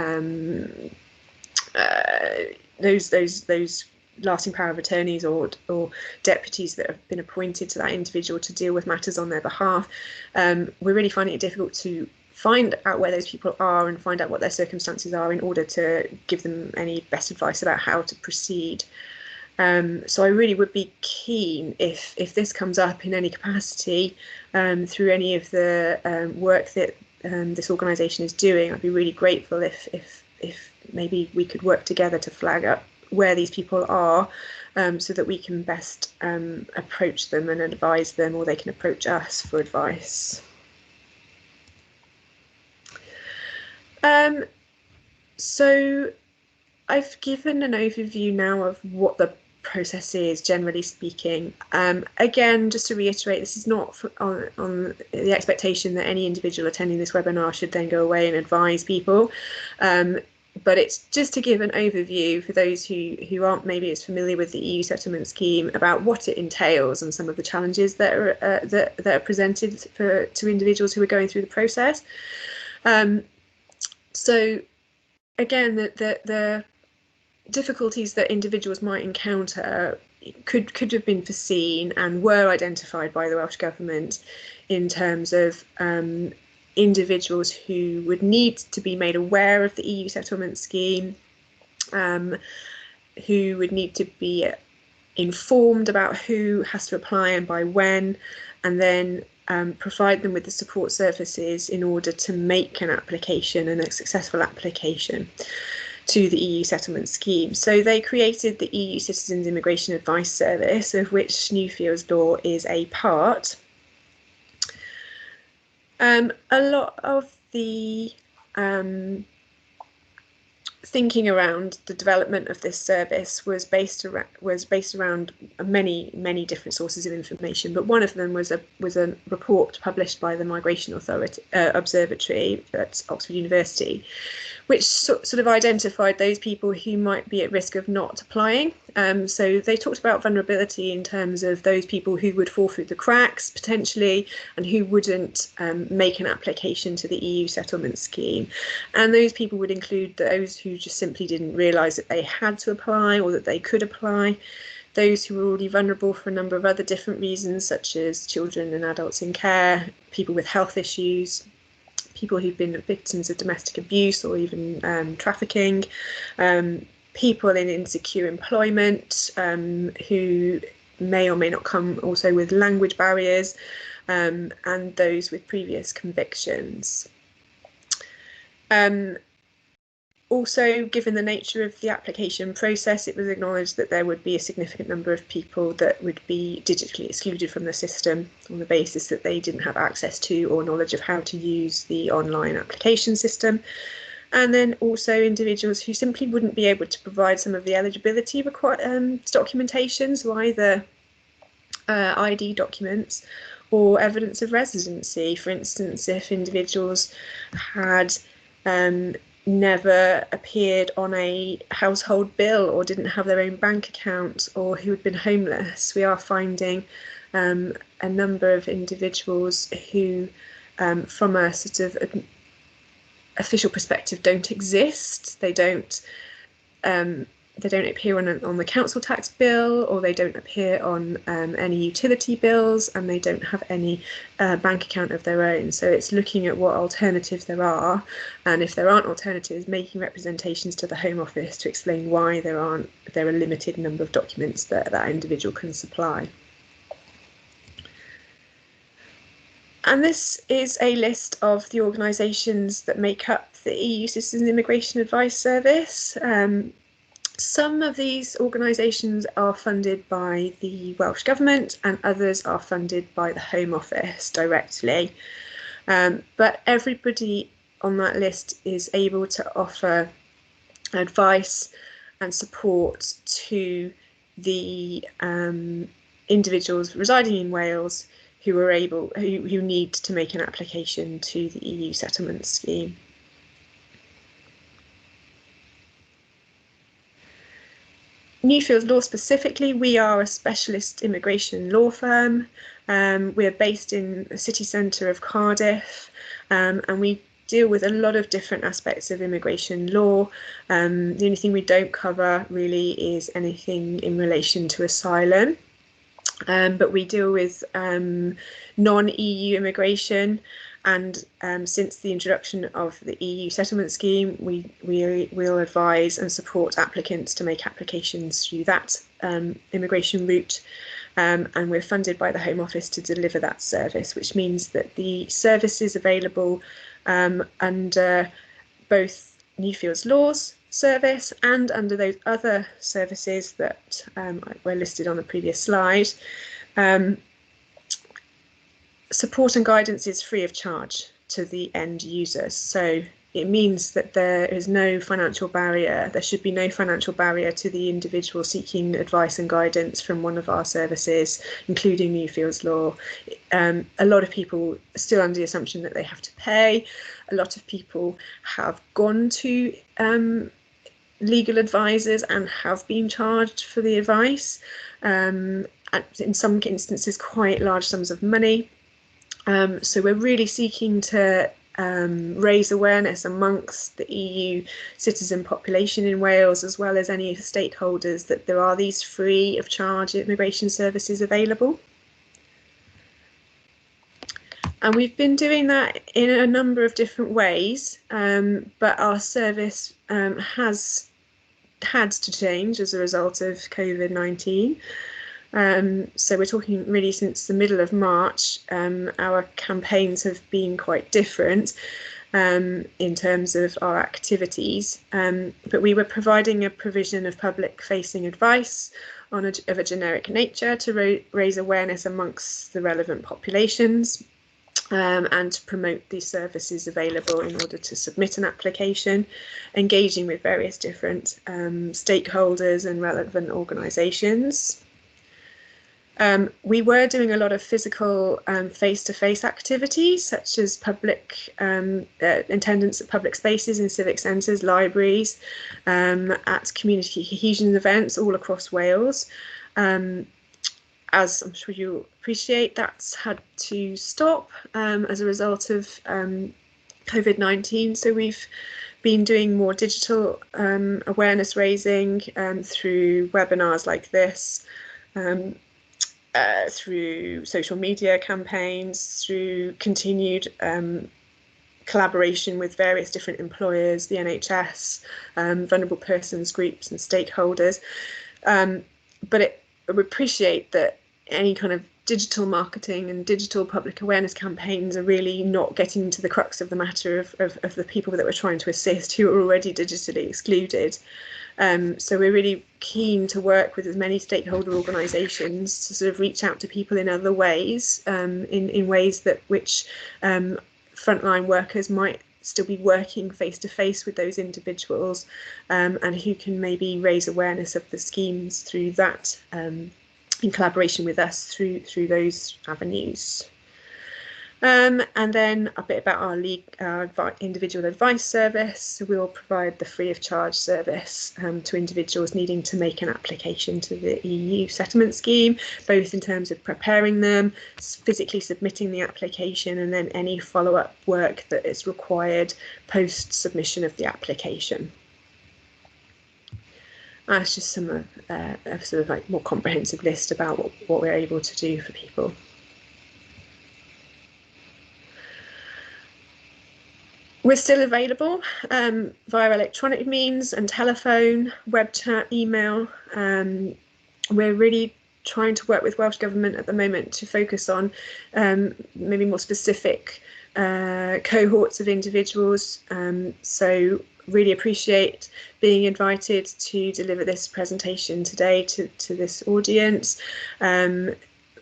those lasting power of attorneys or deputies that have been appointed to that individual to deal with matters on their behalf. We're really finding it difficult to find out where those people are and find out what their circumstances are in order to give them any best advice about how to proceed. So I really would be keen, if this comes up in any capacity through any of the work that this organisation is doing, I'd be really grateful if maybe we could work together to flag up where these people are, so that we can best approach them and advise them, or they can approach us for advice. So I've given an overview now of what the process is, generally speaking. Again, just to reiterate, this is not on the expectation that any individual attending this webinar should then go away and advise people. But it's just to give an overview for those who aren't maybe as familiar with the EU settlement scheme about what it entails and some of the challenges that are presented to individuals who are going through the process. So again, the difficulties that individuals might encounter could have been foreseen and were identified by the Welsh Government in terms of individuals who would need to be made aware of the EU settlement scheme, who would need to be informed about who has to apply and by when, and then provide them with the support services in order to make an application and a successful application to the EU settlement scheme. So they created the EU Citizens Immigration Advice Service, of which Newfields Law is a part. A lot of the thinking around the development of this service was based around many different sources of information, but one of them was a report published by the Migration Observatory at Oxford University, which sort of identified those people who might be at risk of not applying. So they talked about vulnerability in terms of those people who would fall through the cracks potentially and who wouldn't make an application to the EU settlement scheme. And those people would include those who just simply didn't realise that they had to apply or that they could apply, those who were already vulnerable for a number of other different reasons, such as children and adults in care, people with health issues, people who've been victims of domestic abuse or even trafficking, people in insecure employment who may or may not come also with language barriers, and those with previous convictions. Also, given the nature of the application process, it was acknowledged that there would be a significant number of people that would be digitally excluded from the system on the basis that they didn't have access to or knowledge of how to use the online application system. and then also individuals who simply wouldn't be able to provide some of the eligibility documentation, so either ID documents or evidence of residency. For instance, if individuals had never appeared on a household bill or didn't have their own bank account, or who had been homeless. We are finding a number of individuals who, from a sort of official perspective, don't exist. They don't appear on the council tax bill, or they don't appear on any utility bills, and they don't have any bank account of their own. So it's looking at what alternatives there are, and if there aren't alternatives, making representations to the Home Office to explain why there are a limited number of documents that that individual can supply. And this is a list of the organisations that make up the EU Citizens Immigration Advice Service. Some of these organisations are funded by the Welsh Government, and others are funded by the Home Office directly. But everybody on that list is able to offer advice and support to the individuals residing in Wales who need to make an application to the EU settlement scheme. Newfields Law specifically, we are a specialist immigration law firm. We're based in the city centre of Cardiff, and we deal with a lot of different aspects of immigration law. The only thing we don't cover really is anything in relation to asylum. But we deal with non-EU immigration, and since the introduction of the EU settlement scheme, we will advise and support applicants to make applications through that immigration route, and we're funded by the Home Office to deliver that service, which means that the service is available under both Newfields Law's service and under those other services that were listed on the previous slide. Support and guidance is free of charge to the end users, so it means that there is no financial barrier. There should be no financial barrier to the individual seeking advice and guidance from one of our services, including Newfields Law. A lot of people are still under the assumption that they have to pay. A lot of people have gone to legal advisors and have been charged for the advice, and in some instances quite large sums of money. So we're really seeking to raise awareness amongst the EU citizen population in Wales, as well as any stakeholders, that there are these free of charge immigration services available. And we've been doing that in a number of different ways, but our service has had to change as a result of COVID-19. So we're talking really since the middle of March. Our campaigns have been quite different in terms of our activities, but we were providing a provision of public-facing advice of a generic nature to raise awareness amongst the relevant populations, and to promote these services available in order to submit an application, engaging with various different stakeholders and relevant organisations. We were doing a lot of physical face-to-face activities, such as public attendance at public spaces in civic centres, libraries, at community cohesion events all across Wales. As I'm sure you'll appreciate, that's had to stop as a result of COVID-19. So we've been doing more digital awareness raising through webinars like this, through social media campaigns, through continued collaboration with various different employers, the NHS, vulnerable persons groups and stakeholders. But we appreciate that any kind of digital marketing and digital public awareness campaigns are really not getting to the crux of the matter of the people that we're trying to assist, who are already digitally excluded. So we're really keen to work with as many stakeholder organisations to sort of reach out to people in other ways, in ways which frontline workers might still be working face to face with those individuals, and who can maybe raise awareness of the schemes through that, in collaboration with us through those avenues. And then a bit about our individual advice service. So we'll provide the free of charge service to individuals needing to make an application to the EU settlement scheme, both in terms of preparing them, physically submitting the application, and then any follow-up work that is required post submission of the application. That's just some of a sort of like more comprehensive list about what we're able to do for people. We're still available via electronic means and telephone, web chat, email. We're really trying to work with Welsh Government at the moment to focus on maybe more specific cohorts of individuals. So really appreciate being invited to deliver this presentation today to this audience.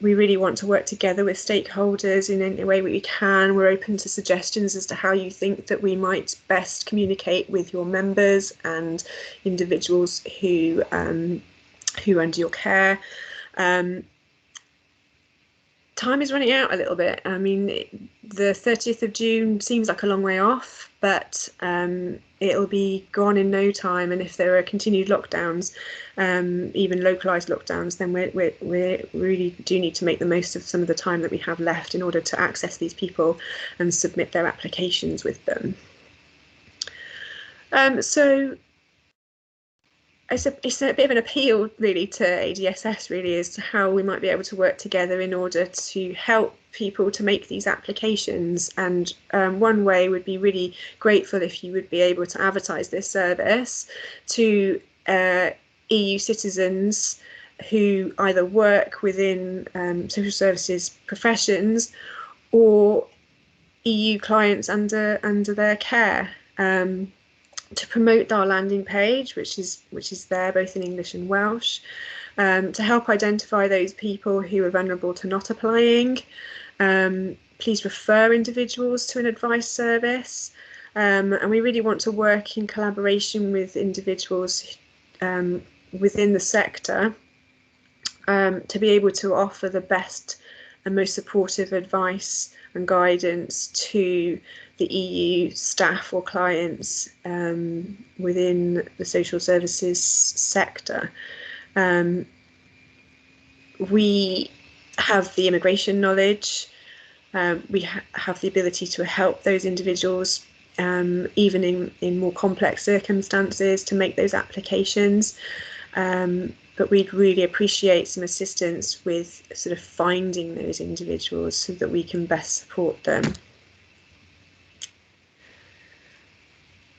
We really want to work together with stakeholders in any way we can. We're open to suggestions as to how you think that we might best communicate with your members and individuals who are under your care. Time is running out a little bit. I mean, the 30th of June seems like a long way off, but it'll be gone in no time. And if there are continued lockdowns, even localised lockdowns, then we really do need to make the most of some of the time that we have left in order to access these people and submit their applications with them. So it's a bit of an appeal really to ADSS really as to how we might be able to work together in order to help people to make these applications. And one way would be really grateful if you would be able to advertise this service to EU citizens who either work within social services professions or EU clients under their care. To promote our landing page, which is there both in English and Welsh, to help identify those people who are vulnerable to not applying. Please refer individuals to an advice service, and we really want to work in collaboration with individuals within the sector to be able to offer the best and most supportive advice and guidance to the EU staff or clients within the social services sector. We have the immigration knowledge, we have the ability to help those individuals even in more complex circumstances to make those applications. But we'd really appreciate some assistance with sort of finding those individuals so that we can best support them.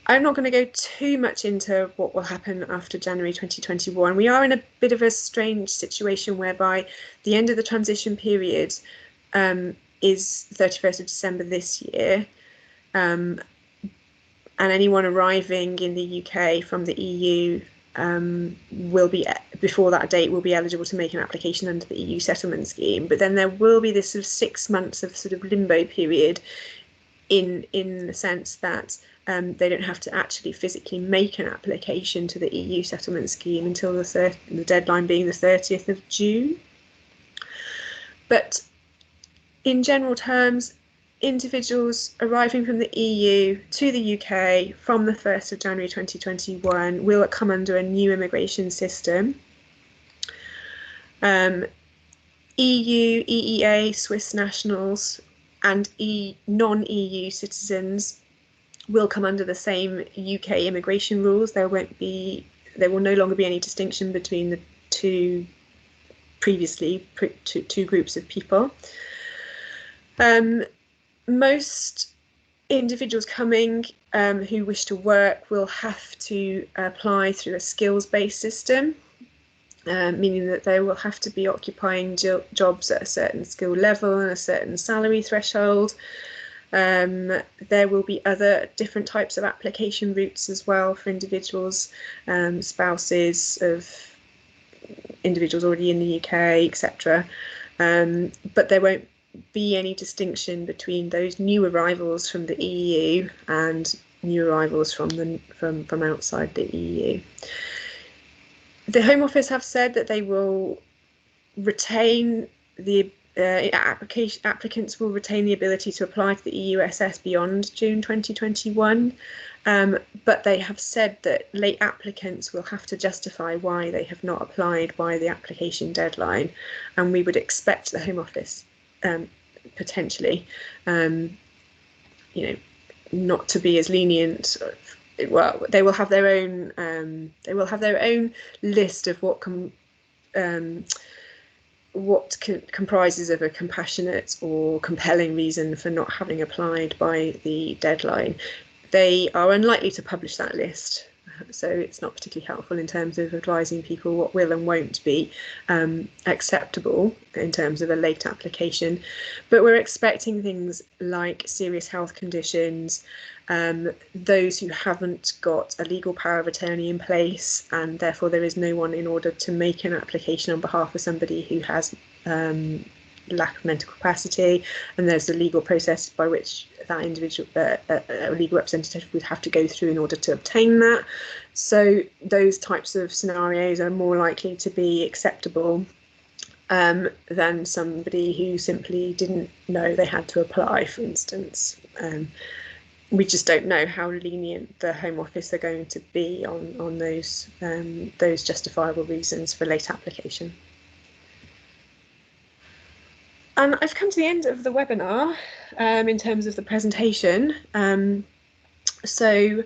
I'm not going to go too much into what will happen after January 2021. We are in a bit of a strange situation whereby the end of the transition period is 31st of December this year. And anyone arriving in the UK from the EU will be, before that date, will be eligible to make an application under the EU settlement scheme. But then there will be this sort of 6 months of sort of limbo period in the sense that they don't have to actually physically make an application to the EU settlement scheme until the deadline being the 30th of June. But in general terms, individuals arriving from the EU to the UK from the 1st of January 2021 will come under a new immigration system. EU, EEA, Swiss nationals and non-EU citizens will come under the same UK immigration rules. There will no longer be any distinction between the two groups of people. Most individuals coming who wish to work will have to apply through a skills-based system, meaning that they will have to be occupying jobs at a certain skill level and a certain salary threshold. There will be other different types of application routes as well for individuals, spouses of individuals already in the UK, etc. But there won't be any distinction between those new arrivals from the EU and new arrivals from outside the EU. The Home Office have said that they will retain the applicants will retain the ability to apply to the EUSS beyond June 2021, but they have said that late applicants will have to justify why they have not applied by the application deadline, and we would expect the Home Office potentially, not to be as lenient. Well, they will have their own. List of what comprises of a compassionate or compelling reason for not having applied by the deadline. They are unlikely to publish that list, so it's not particularly helpful in terms of advising people what will and won't be acceptable in terms of a late application. But we're expecting things like serious health conditions, those who haven't got a legal power of attorney in place, and therefore there is no one in order to make an application on behalf of somebody who has lack of mental capacity, and there's the legal process by which that individual, a legal representative, would have to go through in order to obtain that. So those types of scenarios are more likely to be acceptable than somebody who simply didn't know they had to apply, for instance. We just don't know how lenient the Home Office are going to be on those justifiable reasons for late application. And I've come to the end of the webinar in terms of the presentation. So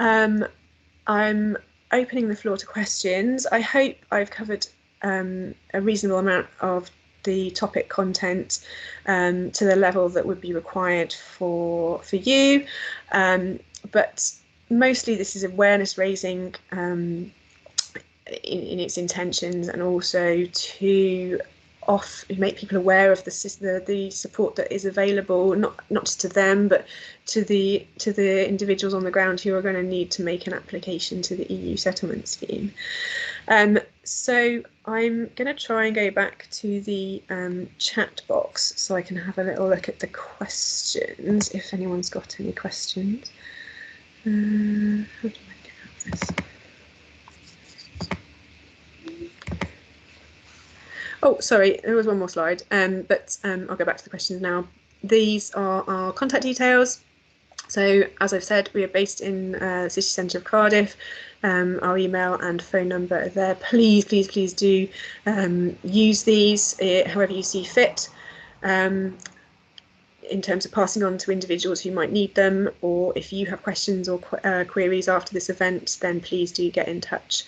I'm opening the floor to questions. I hope I've covered a reasonable amount of the topic content to the level that would be required for you. But mostly this is awareness raising in its intentions, and also to make people aware of the support that is available, not just to them, but to the individuals on the ground who are going to need to make an application to the EU settlement scheme. So I'm going to try and go back to the chat box so I can have a little look at the questions, if anyone's got any questions. How do I get out of this? Oh, sorry, there was one more slide, but I'll go back to the questions now. These are our contact details. So, as I've said, we are based in the city centre of Cardiff. Our email and phone number are there. Please do use these however you see fit, in terms of passing on to individuals who might need them, or if you have questions or queries after this event, then please do get in touch.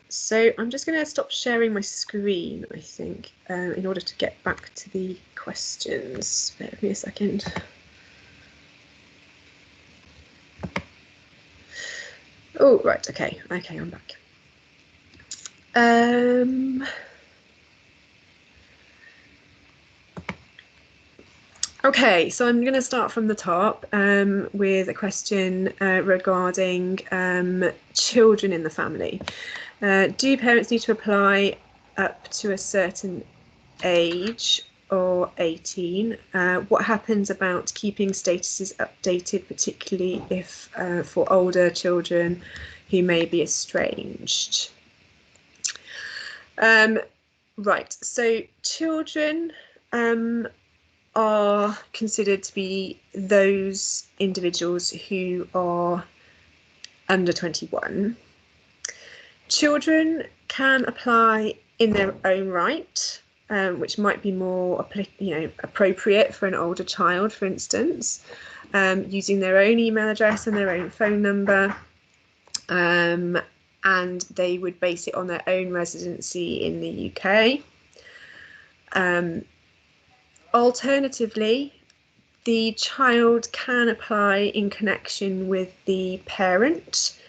So I'm just going to stop sharing my screen, I think, in order to get back to the questions. Bear with me a second. Oh, right, okay, I'm back. Okay, so I'm going to start from the top with a question regarding children in the family. Do parents need to apply up to a certain age or 18? What happens about keeping statuses updated, particularly if for older children who may be estranged? Right, so children are considered to be those individuals who are under 21. Children can apply in their own right, which might be more appropriate for an older child, for instance, using their own email address and their own phone number, and they would base it on their own residency in the UK. Alternatively, the child can apply in connection with the parent.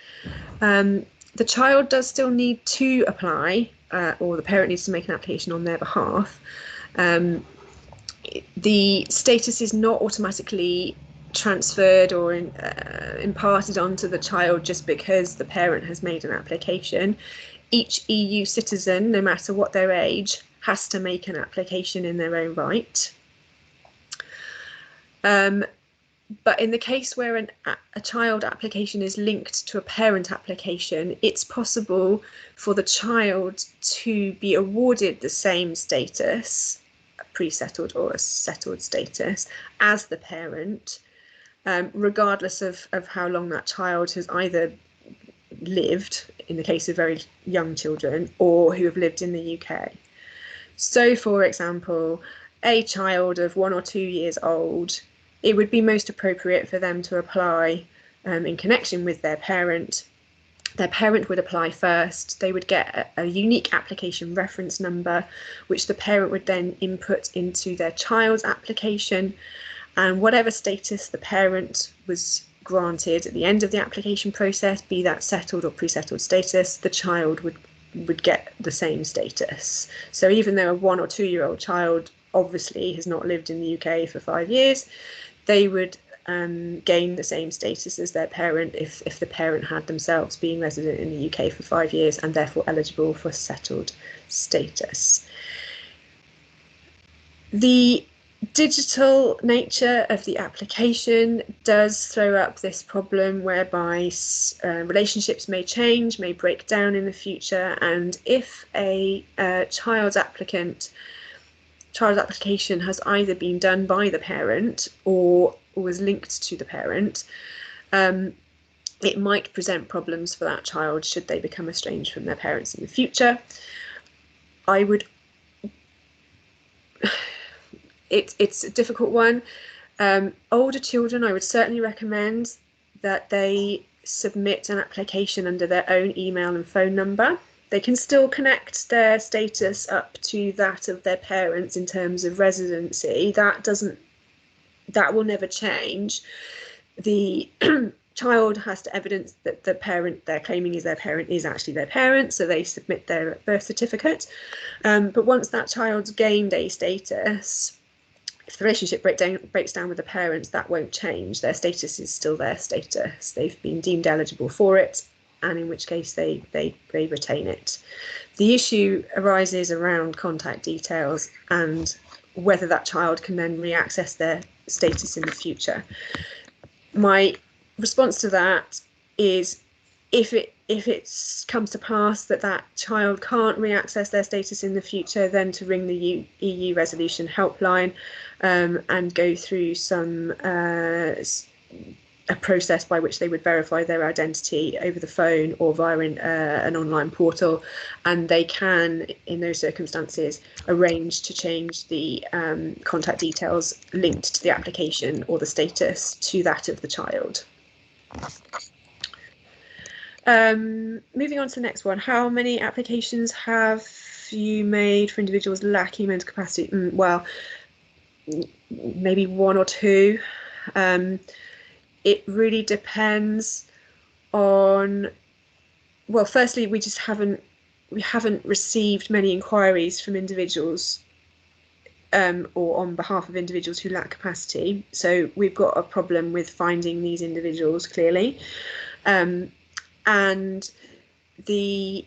The child does still need to apply, or the parent needs to make an application on their behalf. The status is not automatically transferred or imparted onto the child just because the parent has made an application. Each EU citizen, no matter what their age, has to make an application in their own right. But in the case where a child application is linked to a parent application, it's possible for the child to be awarded the same status, a pre-settled or a settled status, as the parent, regardless of how long that child has either lived, in the case of very young children, or who have lived in the UK. So, for example, a child of 1 or 2 years old, it would be most appropriate for them to apply in connection with their parent. Their parent would apply first. They would get a unique application reference number, which the parent would then input into their child's application. And whatever status the parent was granted at the end of the application process, be that settled or pre-settled status, the child would get the same status. So even though a 1 or 2 year old child obviously has not lived in the UK for 5 years, they would gain the same status as their parent if the parent had themselves been resident in the UK for 5 years and therefore eligible for settled status. The digital nature of the application does throw up this problem whereby relationships may change, may break down in the future, and if a child's application has either been done by the parent or was linked to the parent, it might present problems for that child should they become estranged from their parents in the future. It's a difficult one. Older children, I would certainly recommend that they submit an application under their own email and phone number. They can still connect their status up to that of their parents in terms of residency. That will never change. The child has to evidence that the parent they're claiming is their parent is actually their parent, so they submit their birth certificate. But once that child's gained a status, if the relationship breaks down with the parents, that won't change. Their status is still their status. They've been deemed eligible for it, and in which case they retain it. The issue arises around contact details and whether that child can then re-access their status in the future. My response to that is if it comes to pass that child can't re-access their status in the future, then to ring the EU resolution helpline and go through a process by which they would verify their identity over the phone or via an online portal, and they can, in those circumstances, arrange to change the contact details linked to the application or the status to that of the child. Moving on to the next one. How many applications have you made for individuals lacking mental capacity? Well, maybe 1 or 2. It really depends on, well, firstly, we haven't received many inquiries from individuals or on behalf of individuals who lack capacity. So we've got a problem with finding these individuals, clearly. And the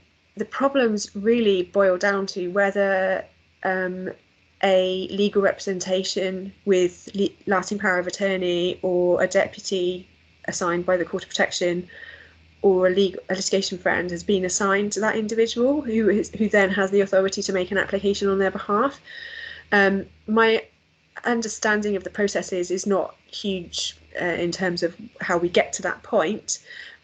problems really boil down to whether a legal representation with lasting power of attorney or a deputy assigned by the Court of Protection or a litigation friend has been assigned to that individual who then has the authority to make an application on their behalf. My understanding of the processes is not huge in terms of how we get to that point,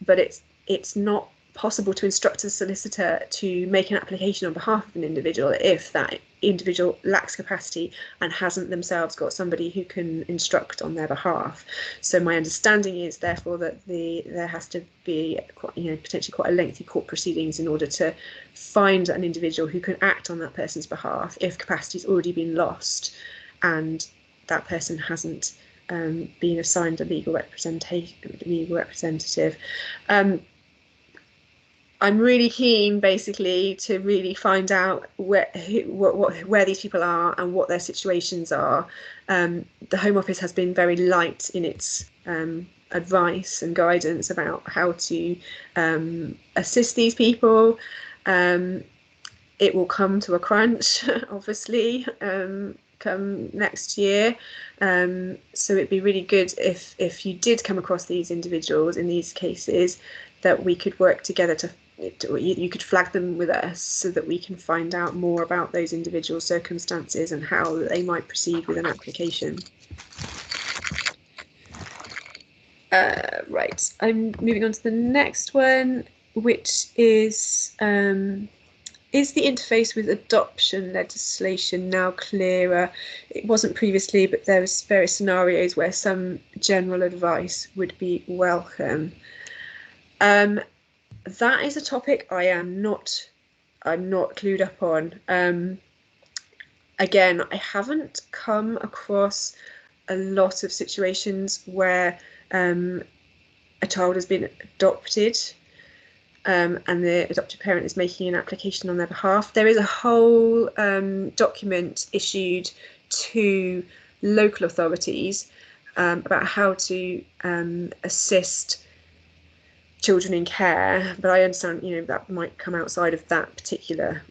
but it's not possible to instruct a solicitor to make an application on behalf of an individual if that individual lacks capacity and hasn't themselves got somebody who can instruct on their behalf. So my understanding is therefore that there has to be potentially quite a lengthy court proceedings in order to find an individual who can act on that person's behalf if capacity's already been lost and that person hasn't been assigned a legal representative. I'm really keen, basically, to really find out where these people are and what their situations are. The Home Office has been very light in its advice and guidance about how to assist these people. It will come to a crunch, obviously, come next year. So it'd be really good if you did come across these individuals in these cases, that we could work together to, you could flag them with us so that we can find out more about those individual circumstances and how they might proceed with an application. Right, I'm moving on to the next one, which is the interface with adoption legislation now clearer? It wasn't previously, but there was various scenarios where some general advice would be welcome. That is a topic I'm not clued up on. Again, I haven't come across a lot of situations where a child has been adopted and the adopted parent is making an application on their behalf. There is a whole document issued to local authorities about how to assist children in care, but I understand, you know, that might come outside of that particular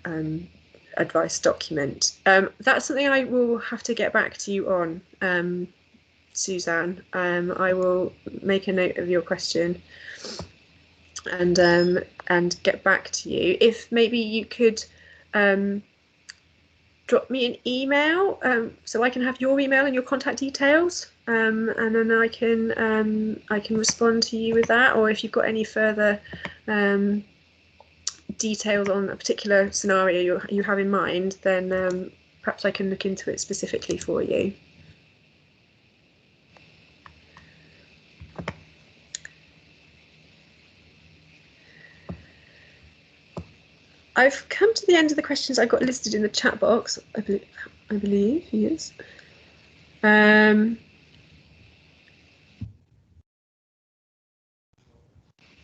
advice document. That's something I will have to get back to you on, Suzanne. I will make a note of your question and get back to you. If maybe you could drop me an email so I can have your email and your contact details, and then I can respond to you with that. Or if you've got any further details on a particular scenario you have in mind, then perhaps I can look into it specifically for you. I've come to the end of the questions I've got listed in the chat box. I believe yes.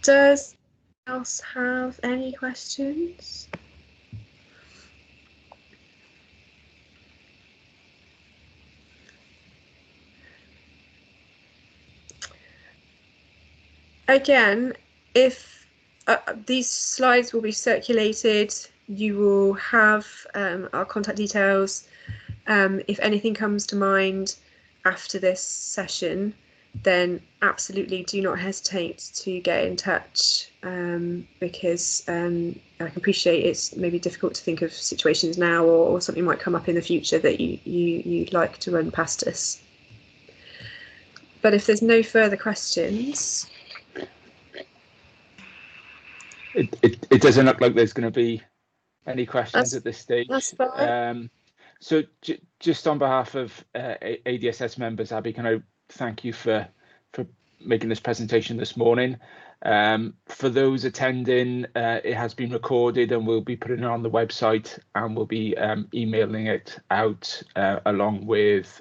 Does anyone else have any questions? Again, if these slides will be circulated, you will have our contact details. If anything comes to mind after this session, then absolutely do not hesitate to get in touch, because I can appreciate it's maybe difficult to think of situations now, or something might come up in the future that you'd like to run past us. But if there's no further questions, it doesn't look like there's going to be any questions at this stage. That's fine. So just on behalf of ADSS members, Abby, can I thank you for making this presentation this morning. For those attending, it has been recorded and we'll be putting it on the website, and we'll be emailing it out along with